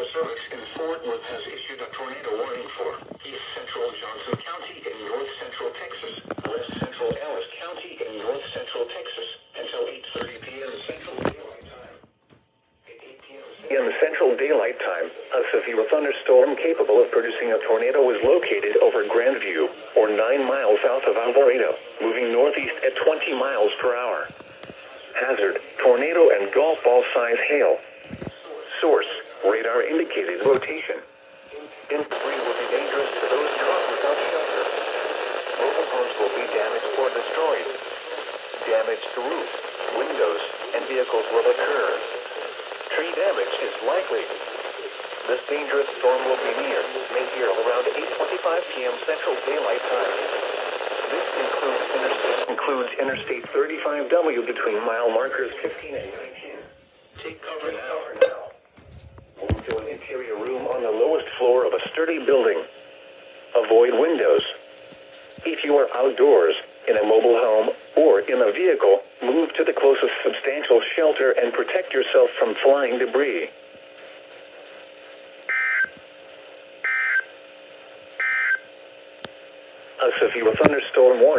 Forest Service in Fort Worth has issued a tornado warning for East Central Johnson County in North Central Texas, West Central Ellis County in North Central Texas until 8:30 p.m. Central Daylight Time. At 8 p.m. In Central Daylight Time, a severe thunderstorm capable of producing a tornado was located over Grandview, or 9 miles south of Alvarado, moving northeast at 20 miles per hour. Hazard, tornado and golf ball size hail. Source, radar indicated rotation. Debris will be dangerous to those caught without shelter. Mobile homes will be damaged or destroyed. Damage to roofs, windows, and vehicles will occur. Tree damage is likely. This dangerous storm will be near around 8:25 p.m. Central Daylight Time. This includes Interstate 35W between mile markers 15 and 19. Take cover now. Move to an interior room on the lowest floor of a sturdy building. Avoid windows. If you are outdoors, in a mobile home, or in a vehicle, move to the closest substantial shelter and protect yourself from flying debris. A severe thunderstorm warning.